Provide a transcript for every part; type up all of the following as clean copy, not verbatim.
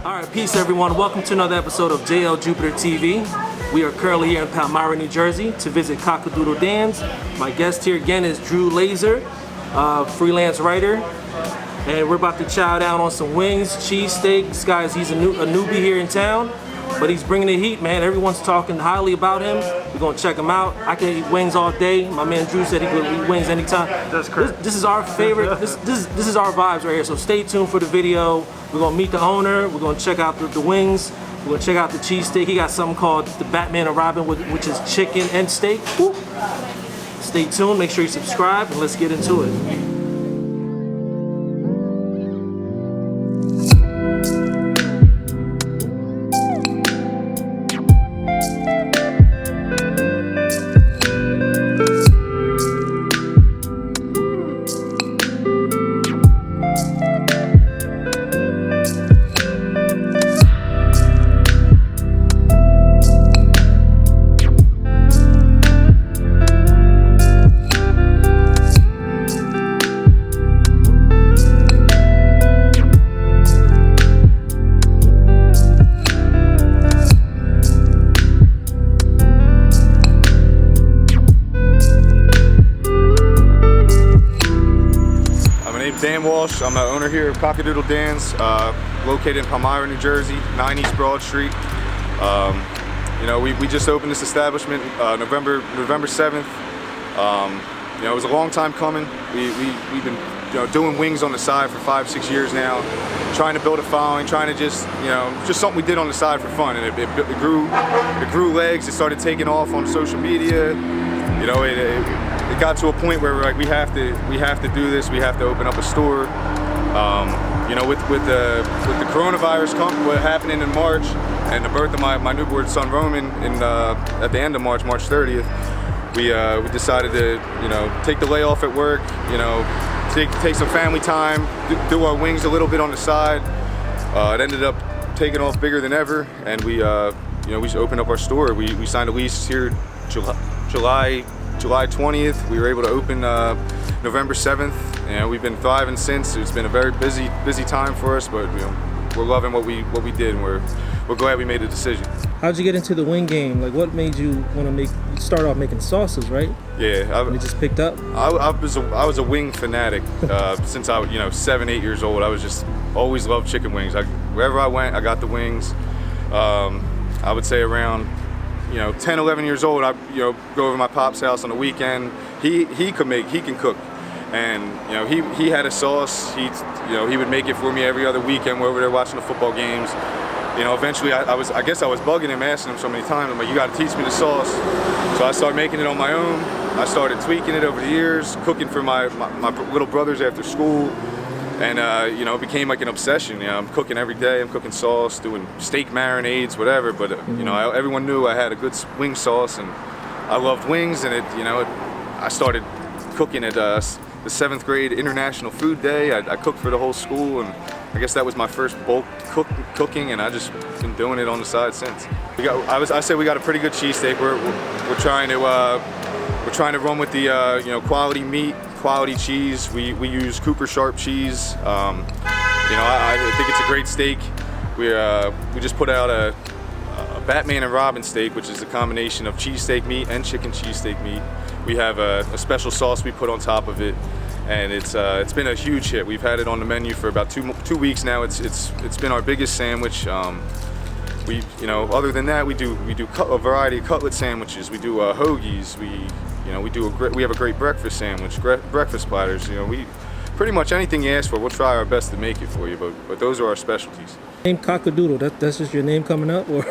Alright, peace everyone. Welcome to another episode of JLJupiterTV. We are currently here in Palmyra, New Jersey to visit Cockadoodle Dans. My guest here again is Drew Lazor, freelance writer. And we're about to chow down on some wings, cheesesteak. This guy's, he's a newbie here in town, but he's bringing the heat, man. Everyone's talking highly about him. We're gonna check him out. I can eat wings all day. My man Drew said he could eat wings anytime. That's correct. This is our favorite, this is our vibes right here. So stay tuned for the video. We're gonna meet the owner. We're gonna check out the wings. We're gonna check out the cheesesteak. He got something called the Batman and Robin, which is chicken and steak. Woo. Stay tuned, make sure you subscribe, and let's get into it. I'm the owner here of Cockadoodle Dans, located in Palmyra, New Jersey, 9 East Broad Street. You know, we just opened this establishment November 7th. You know, it was a long time coming. We've been doing wings on the side for 5-6 years now, trying to build a following, trying to just something we did on the side for fun, and it grew legs. It started taking off on social media. You know, it got to a point where we're like, we have to do this. We have to open up a store. You know, with the coronavirus happening in March, and the birth of my newborn son Roman at the end of March 30th, we decided to take the layoff at work. Take some family time, do our wings a little bit on the side. It ended up taking off bigger than ever, and we opened up our store. We signed a lease here July 20th. We were able to open November 7th, and we've been thriving since. It's been a very busy time for us, but we're loving what we did, and we're glad we made the decision. How'd you get into the wing game? Like, what made you want to start off making sauces, right? Yeah, you just picked up. I was a wing fanatic since I was 7-8 years old. I was just always loved chicken wings. Wherever I went, I got the wings. I would say around 10, 11 years old, I go over to my pop's house on the weekend. He can cook, and he had a sauce. He would make it for me every other weekend. We're over there watching the football games. Eventually I guess I was bugging him, asking him so many times. I'm like, you got to teach me the sauce. So I started making it on my own. I started tweaking it over the years, cooking for my little brothers after school. And it became like an obsession. I'm cooking every day. I'm cooking sauce, doing steak marinades, whatever. But everyone knew I had a good wing sauce, and I loved wings. And I started cooking at the 7th grade International Food Day. I cooked for the whole school, and I guess that was my first bulk cooking, and I just been doing it on the side since. I say we got a pretty good cheesesteak. We're trying to run with the quality meat, quality cheese. We use Cooper Sharp cheese. I think it's a great steak. We just put out a Batman and Robin steak, which is a combination of cheesesteak meat and chicken cheesesteak meat. We have a special sauce we put on top of it, and it's been a huge hit. We've had it on the menu for about two weeks now. It's been our biggest sandwich. Other than that, we do a variety of cutlet sandwiches. We do hoagies. We have a great breakfast sandwich, breakfast platters. We pretty much anything you ask for, we'll try our best to make it for you. But those are our specialties. Name Cockadoodle. That's just your name coming up, or?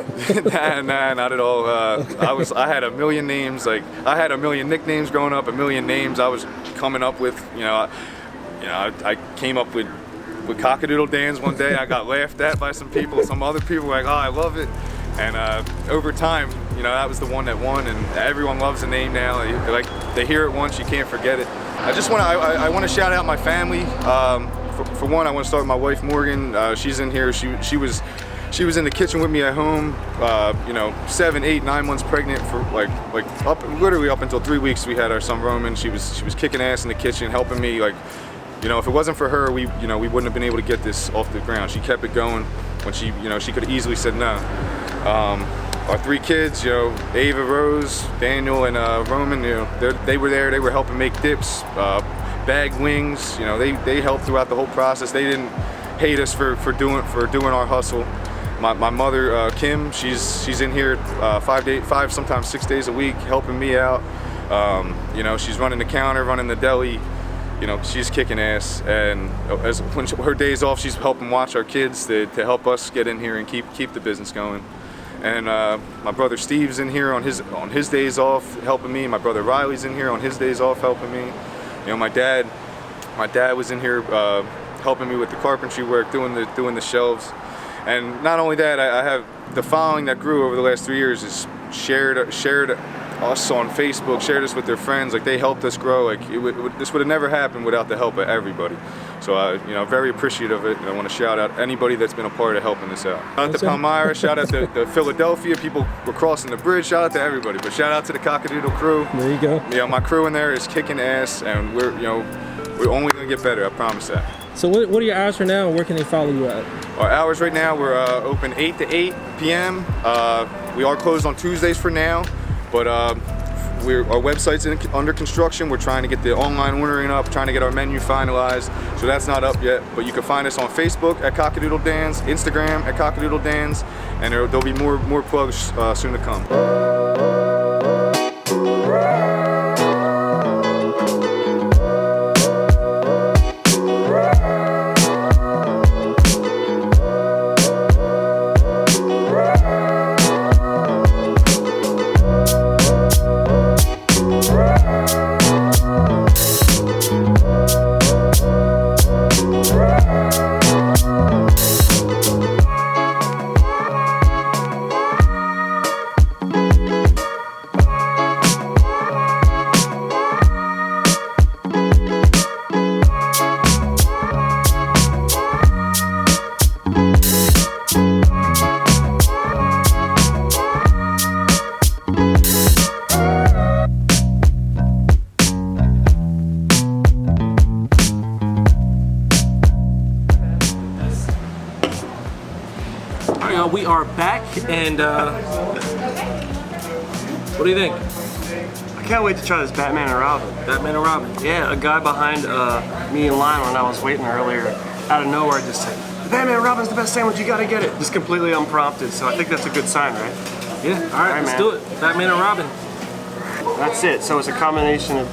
Nah, not at all. I had a million names. Like, I had a million nicknames growing up, a million names I was coming up with. I came up with Cockadoodle Dans one day. I got laughed at by some people. Some other people were like, oh, I love it. And over time, that was the one that won, and everyone loves the name now. They hear it once, you can't forget it. I want to shout out my family. For one, I want to start with my wife Morgan. She's in here. She was in the kitchen with me at home. 7, 8, 9 months pregnant for literally up until 3 weeks. We had our son Roman. She was kicking ass in the kitchen, helping me. If it wasn't for her, we wouldn't have been able to get this off the ground. She kept it going. when she, you know, she could have easily said no. Our 3 kids, you know, Ava, Rose, Daniel, and Roman, you know, they were there. They were helping make dips, bag wings. You know, they helped throughout the whole process. They didn't hate us for doing our hustle. My mother, Kim, she's in here 5, sometimes 6 days a week, helping me out. You know, she's running the counter, running the deli. You know, she's kicking ass, and when her days off, she's helping watch our kids to help us get in here and keep the business going. And my brother Steve's in here on his days off helping me. My brother Riley's in here on his days off helping me. You know, my dad was in here helping me with the carpentry work, doing the shelves. And not only that, I have the following that grew over the last 3 years is shared us on Facebook, shared us with their friends. Like, they helped us grow. Like, this would have never happened without the help of everybody. So you know, very appreciative of it, and I want to shout out anybody that's been a part of helping this out. Shout out to Palmyra, shout out to Philadelphia, people were crossing the bridge, shout out to everybody, but shout out to the Cockadoodle crew. There you go. You know, my crew in there is kicking ass, and we're only gonna get better, I promise that. So what are your hours for now, and where can they follow you at? Our hours right now, we're open 8 to 8 p.m. We are closed on Tuesdays for now, but our website's under construction. We're trying to get the online ordering up, trying to get our menu finalized, so that's not up yet. But you can find us on Facebook at Cockadoodle Dans, Instagram at Cockadoodle Dans, and there'll be more plugs soon to come. We are back, and what do you think? I can't wait to try this Batman and Robin. Batman and Robin. Yeah, a guy behind me in line when I was waiting earlier, out of nowhere, just said, "Batman and Robin's the best sandwich, you gotta get it." Just completely unprompted, so I think that's a good sign, right? Yeah, all right, let's do it. Batman and Robin. That's it, so it's a combination of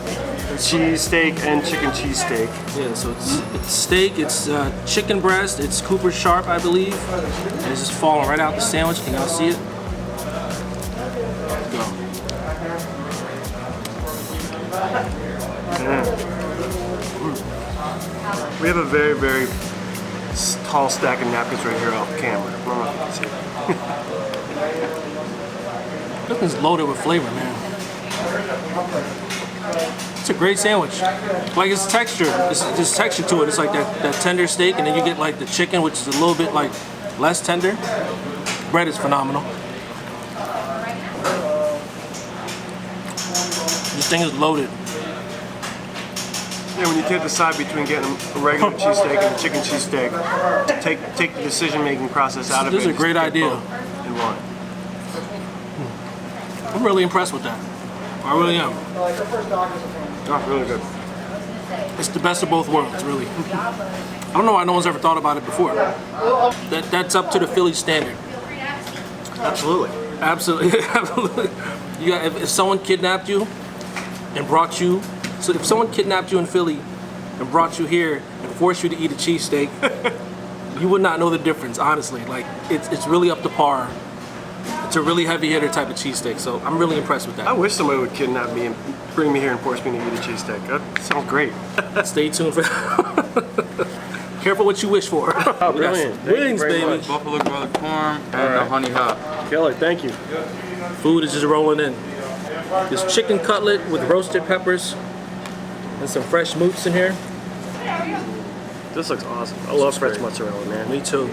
cheesesteak and chicken cheesesteak. Yeah, so it's steak, it's chicken breast, it's Cooper Sharp, I believe. And it's just falling right out the sandwich. Can y'all see it? Go. We have a very, very tall stack of napkins right here off camera. I don't know if you can see. This one's loaded with flavor, man. It's a great sandwich. Like, it's texture. There's texture to it. It's like that tender steak, and then you get like the chicken, which is a little bit like less tender. Bread is phenomenal. This thing is loaded. Yeah, when you can't decide between getting a regular cheesesteak and a chicken cheesesteak, take the decision-making process out of it. This is a great idea. In one. I'm really impressed with that. I really am. Oh, really good. It's the best of both worlds, really. I don't know why no one's ever thought about it before. That's up to the Philly standard. Absolutely. Absolutely, absolutely. You got, if someone kidnapped you and brought you, so if someone kidnapped you in Philly and brought you here and forced you to eat a cheesesteak, you would not know the difference, honestly. Like, it's really up to par. It's a really heavy hitter type of cheesesteak, so I'm really impressed with that. I wish somebody would kidnap me and bring me here and force me to eat a cheesesteak. That sounds great. Stay tuned for Careful what you wish for. Oh, brilliant. Wings, baby. Much. Buffalo garlic parm and the honey hot. Killer, thank you. Food is just rolling in. This chicken cutlet with roasted peppers and some fresh moots in here. This looks awesome. I love fresh mozzarella, man. Me too.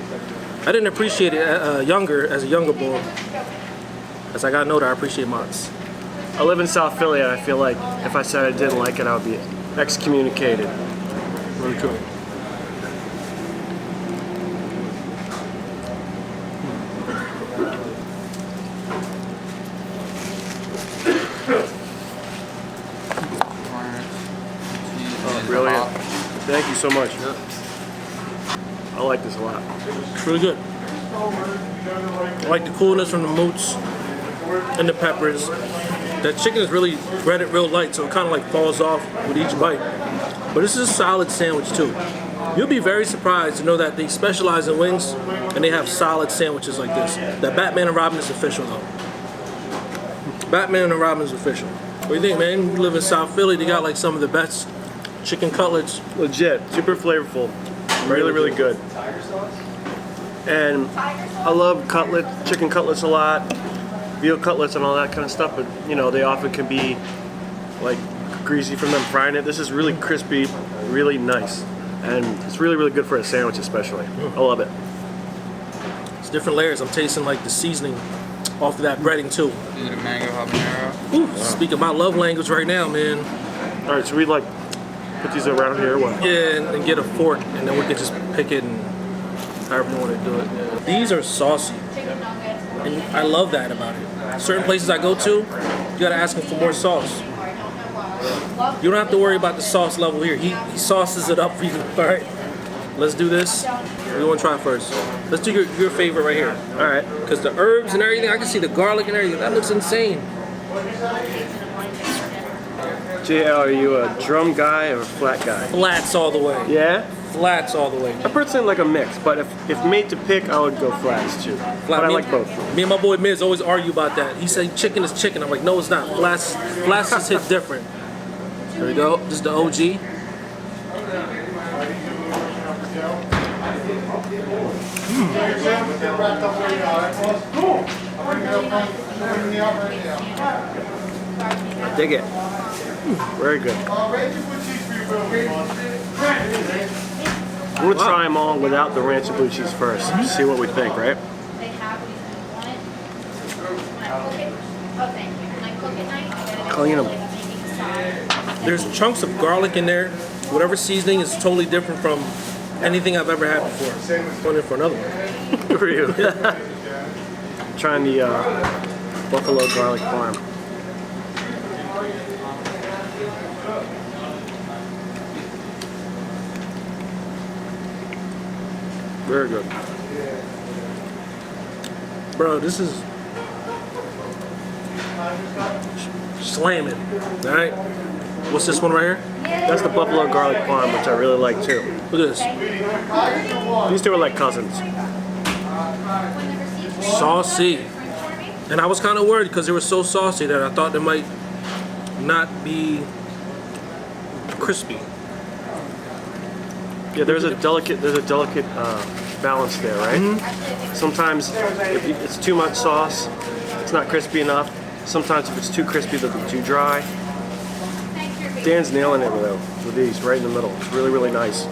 I didn't appreciate it as a younger boy. As I got older, I appreciate mozz. I live in South Philly, and I feel like if I said I didn't like it, I would be excommunicated. Really true. Thank you so much. I like this a lot. It's really good. I like the coolness from the moots and the peppers. That chicken is really breaded real light, so it kind of like falls off with each bite. But this is a solid sandwich too. You'll be very surprised to know that they specialize in wings and they have solid sandwiches like this. That Batman and Robin is official though. Batman and Robin is official. What do you think, man? You live in South Philly, they got like some of the best chicken cutlets. Legit, super flavorful, really good. And I love chicken cutlets a lot, veal cutlets and all that kind of stuff, but you know, they often can be like greasy from them frying it. This is really crispy, really nice. And it's really good for a sandwich especially. I love it. It's different layers. I'm tasting like the seasoning off of that breading too. Is it a mango habanero? Ooh, speaking my love language right now, man. All right, so we like put these around here or what? Yeah, and get a fork, and then we can just pick it and however you want to do it. Yeah. These are saucy, and I love that about it. Certain places I go to, you gotta ask them for more sauce. You don't have to worry about the sauce level here. He sauces it up for you. All right, let's do this. What do you want to try first? Let's do your favorite right here. All right. Because the herbs and everything, I can see the garlic and everything. That looks insane. JL, are you a drum guy or a flat guy? Flats all the way. Yeah? Flats all the way. I personally like a mix, but if made to pick, I would go flats too. But I like both. Me and my boy Miz always argue about that. He said chicken is chicken. I'm like, no, it's not. Flats just hit different. There we go. This is the OG. I dig it. Very good. We'll try them all without the ranch and blue cheese first. See what we think, right? Clean them. There's chunks of garlic in there. Whatever seasoning is totally different from anything I've ever had before. Going in for another one. Good for you. Trying the buffalo garlic parm. Very good. Bro, this is slamming. All right. What's this one right here? That's the buffalo garlic parm, which I really like too. Look at this. These two are like cousins. Saucy. And I was kind of worried because they were so saucy that I thought they might not be crispy. Yeah, there's a delicate balance there, right? Mm-hmm. Sometimes if it's too much sauce, it's not crispy enough. Sometimes if it's too crispy, they'll be too dry. Dan's nailing it with these right in the middle. It's really nice.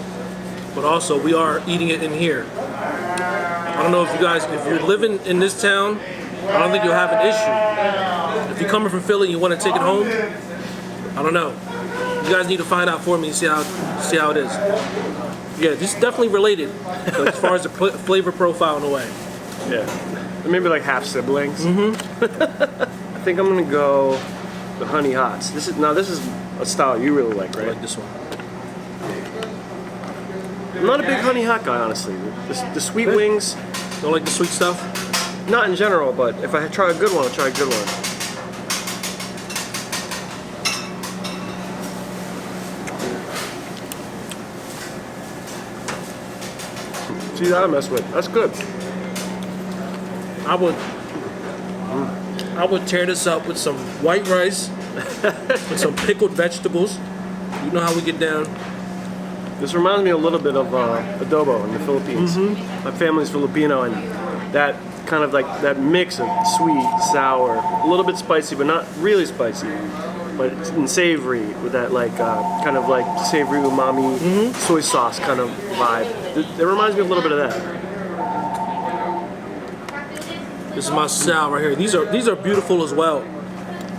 But also, we are eating it in here. I don't know if you guys, if you're living in this town, I don't think you'll have an issue. If you're coming from Philly and you want to take it home, I don't know. You guys need to find out for me and see how it is. Yeah, this is definitely related as far as the flavor profile in a way. Yeah, maybe like half siblings. Mm-hmm. I think I'm gonna go the honey hots. This is a style you really like, I right? like this one. I'm not a big honey hot guy, honestly. The sweet wings, Don't like the sweet stuff? not in general, but if I try a good one, I'll try a good one. See that I mess with. That's good. I would tear this up with some white rice, with some pickled vegetables. You know how we get down. This reminds me a little bit of adobo in the Philippines. My family's Filipino, and that kind of like that mix of sweet, sour, a little bit spicy, but not really spicy, but it's and savory with that like kind of like savory umami soy sauce kind of vibe. It reminds me a little bit of that. This is my style right here. These are beautiful as well.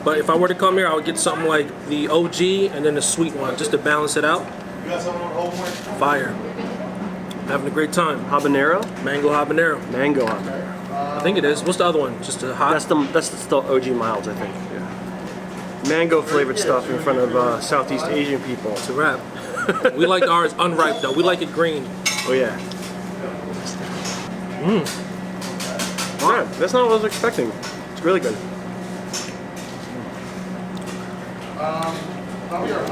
But if I were to come here, I would get something like the OG and then the sweet one, just to balance it out. Fire. Having a great time. Habanero? Mango habanero. Mango habanero. I think it is. What's the other one? Just a hot? That's the OG milds, I think. Yeah. Mango flavored stuff in front of Southeast Asian people. It's a wrap. We like ours unripe though. We like it green. Oh yeah. Alright, that's not what I was expecting. It's really good.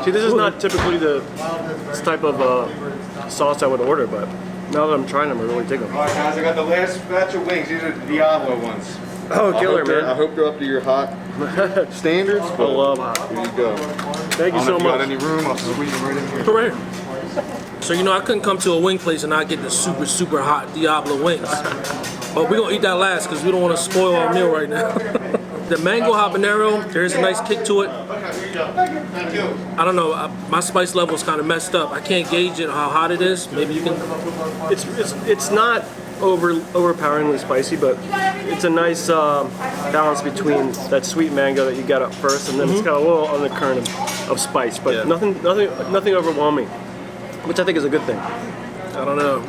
See, this is not typically this type of sauce I would order, but now that I'm trying them, I really dig them. All right, guys, I got the last batch of wings. These are the Diablo ones. Oh, killer, man. I hope they're up to your hot standards. I love hot. Here you go. Thank you so much. Got any room? I'll squeeze them right in here. Correct. So you know, I couldn't come to a wing place and not get the super hot Diablo wings. But we're gonna eat that last because we don't want to spoil our meal right now. The mango habanero, there's a nice kick to it. I don't know, my spice level is kind of messed up. I can't gauge it how hot it is. Maybe you can. It's not overpoweringly spicy, but it's a nice balance between that sweet mango that you got up first, and then it's got a little undercurrent of spice, but nothing overwhelming, which I think is a good thing. I don't know.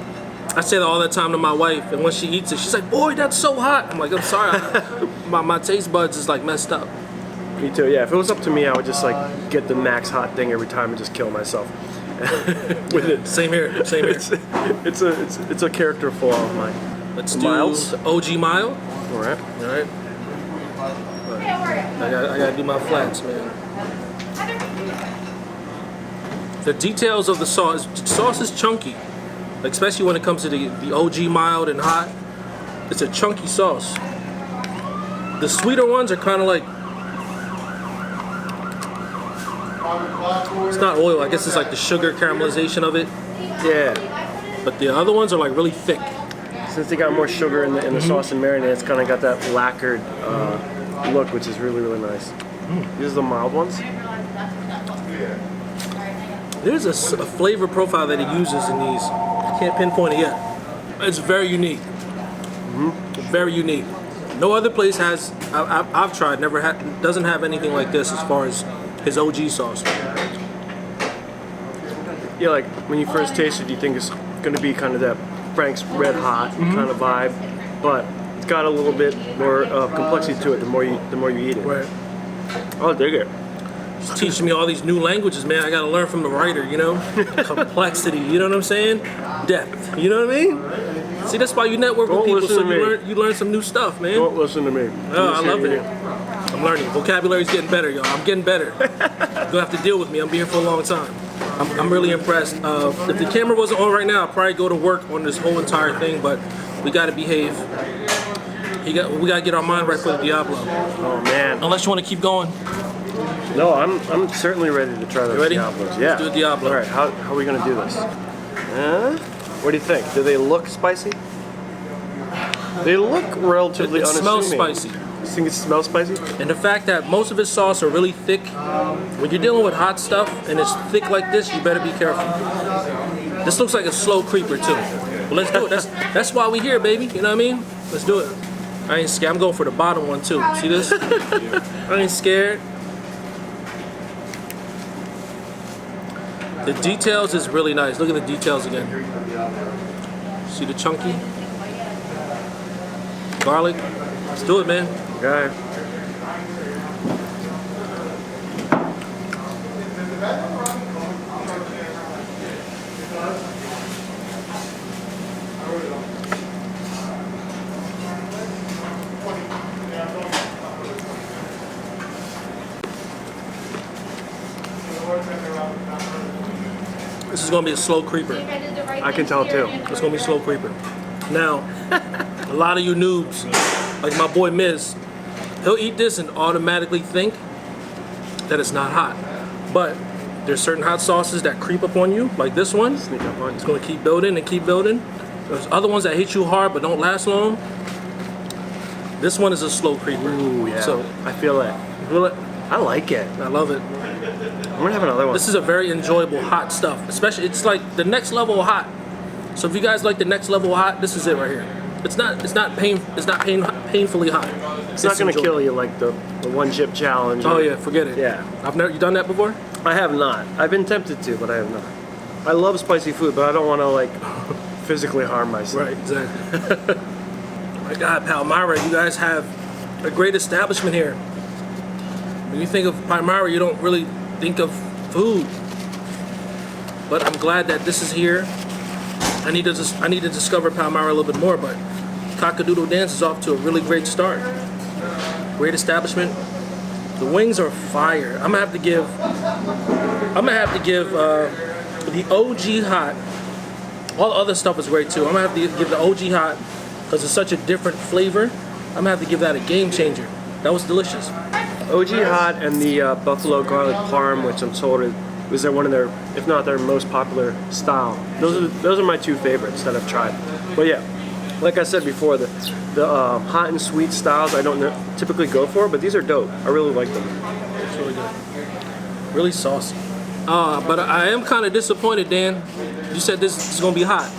I say that all the time to my wife, and when she eats it, she's like, "Boy, that's so hot." I'm like, "I'm sorry, my taste buds is like messed up." Me too. Yeah, if it was up to me, I would just like get the max hot thing every time and just kill myself with it. Same here. Same here. It's a character flaw of mine. Let's do Miles. OG mild. All right. All right. I gotta do my flats, man. The details of the sauce is chunky, especially when it comes to the OG mild and hot. It's a chunky sauce. The sweeter ones are kind of like, it's not oil, I guess it's like the sugar caramelization of it. Yeah. But the other ones are like really thick. Since they got more sugar in the sauce and marinade, it's kind of got that lacquered look, which is really nice. These are the mild ones. There's a flavor profile that he uses in these. I can't pinpoint it yet. It's very unique. Very unique. No other place has, I've tried, doesn't have anything like this as far as his OG sauce. Yeah, like when you first taste it, you think it's going to be kind of that Frank's Red Hot kind of vibe, but it's got a little bit more complexity to it the more you eat it. Right. I'll dig it. He's teaching me all these new languages, man. I gotta learn from the writer, you know? Complexity, you know what I'm saying? Depth, you know what I mean? See, that's why you network with people, so you learn some new stuff, man. Don't listen to me. Oh, I love it. I'm learning. Vocabulary's getting better, y'all. I'm getting better. You're gonna have to deal with me. I'm being here for a long time. I'm really impressed. If the camera wasn't on right now, I'd probably go to work on this whole entire thing, but we gotta behave. We gotta get our mind right for the Diablo. Oh man. Unless you want to keep going. No, I'm certainly ready to try those ready? Diablos. Yeah. Let's do a Diablo. All right, how are we gonna do this? What do you think? Do they look spicy? They look relatively It unassuming. smells spicy. You think it smells spicy? And the fact that most of his sauce are really thick, when you're dealing with hot stuff and it's thick like this, you better be careful. This looks like a slow creeper too. But let's do it. That's why we here, baby. You know what I mean? Let's do it. I ain't scared. I'm going for the bottom one too. See this? I ain't scared. The details is really nice. Look at the details again. See the chunky? Garlic. Let's do it, man. Okay. This is gonna be a slow creeper. I can tell too. It's gonna be a slow creeper. Now, a lot of you noobs, like my boy Miz, he'll eat this and automatically think that it's not hot. But there's certain hot sauces that creep up on you, like this one. Sneak up on you. It's gonna keep building and keep building. There's other ones that hit you hard but don't last long. This one is a slow creeper. Ooh, yeah. So I feel it. I like it. I love it. I'm gonna have another one. This is a very enjoyable hot stuff. Especially, it's like the next level of hot. So if you guys like the next level of hot, this is it right here. It's not painfully hot. It's not gonna kill you like the one chip challenge. Oh yeah, forget it. Yeah. You done that before? I have not. I've been tempted to, but I have not. I love spicy food, but I don't want to like physically harm myself. Right, exactly. Oh my God, Palmyra, you guys have a great establishment here. When you think of Palmyra, you don't really think of food. but I'm glad that this is here. I need to discover Palmyra a little bit more, but Cockadoodle Dans is off to a really great start. Great establishment. The wings are fire. I'm gonna have to give the OG hot. All the other stuff is great too. I'm gonna have to give the OG hot because it's such a different flavor. I'm gonna have to give that a game changer. That was delicious. OG hot and the buffalo garlic parm, which I'm told was one of their, if not their most popular style. Those are my two favorites that I've tried. But yeah, like I said before, the hot and sweet styles I don't typically go for, but these are dope. I really like them. It's really good. Really saucy. But I am kind of disappointed, Dan. You said this is gonna be hot.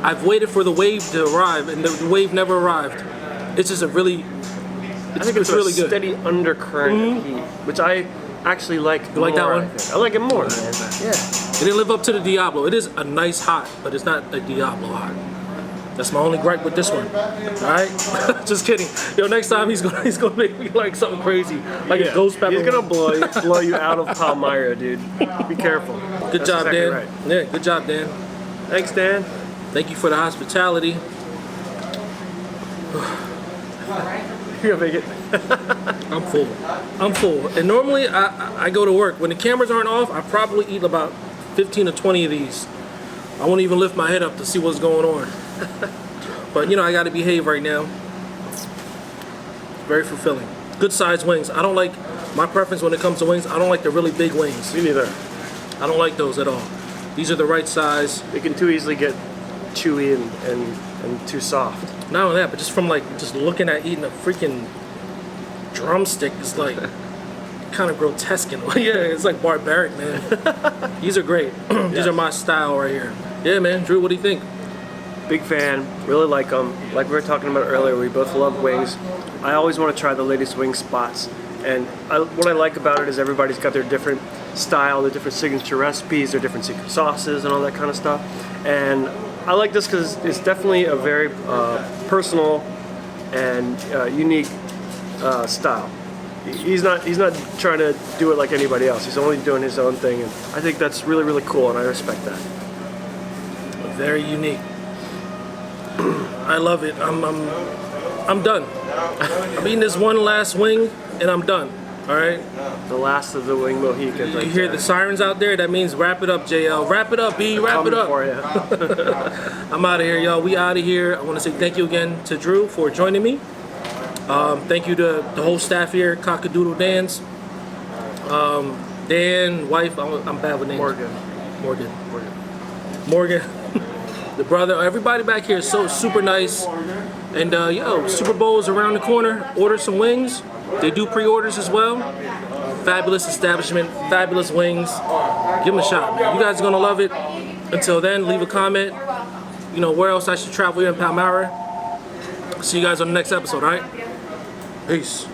I've waited for the wave to arrive, and the wave never arrived. It's just a really, I think it's really a good. steady undercurrent of heat, which I actually like. You like that more, one? I like it more, man. Yeah. It didn't live up to the Diablo. It is a nice hot, but it's not a Diablo hot. That's my only gripe with this one. All right, just kidding. Yo, next time he's gonna make me like something crazy, like a ghost pepper. He's gonna blow you out of Palmyra, dude. Be careful. Good job, exactly Dan. Right. Yeah, good job, Dan. Thanks, Dan. Thank you for the hospitality. You're gonna make it. I'm full. I'm full. And normally I go to work. When the cameras aren't off, I probably eat about 15 to 20 of these. I won't even lift my head up to see what's going on. But you know, I gotta behave right now. Very fulfilling. Good sized wings. I don't like, my preference when it comes to wings, I don't like the really big wings. Me neither. I don't like those at all. These are the right size. They can too easily get chewy and too soft. Not only that, but just from like, just looking at eating a freaking drumstick is like kind of grotesque in a way. Yeah, it's like barbaric, man. These are great. These are my style right here. Yeah, man. Drew, what do you think? Big fan, really like them. Like we were talking about earlier, we both love wings. I always want to try the latest wing spots. And what I like about it is everybody's got their different style, their different signature recipes, their different secret sauces and all that kind of stuff. And I like this because it's definitely a very personal and unique style. He's not trying to do it like anybody else. He's only doing his own thing, and I think that's really, really cool, and I respect that. Very unique. I love it. I'm done. I'm eating this one last wing, and I'm done. All right. The last of the wing Mohicans. You hear the sirens out there? That means wrap it up, JL. Wrap it up, B. Wrap it up. For you. I'm out of here, y'all. We out of here. I want to say thank you again to Drew for joining me. Thank you to the whole staff here, Cockadoodle Dans. Dan, wife, I'm bad with names. Morgan. The brother, everybody back here is so super nice. And yo, Super Bowl is around the corner. Order some wings. They do pre-orders as well. Fabulous establishment, fabulous wings. Give them a shot, man. You guys are gonna love it. Until then, leave a comment. You know, where else I should travel here in Palmyra. See you guys on the next episode, all right? Peace.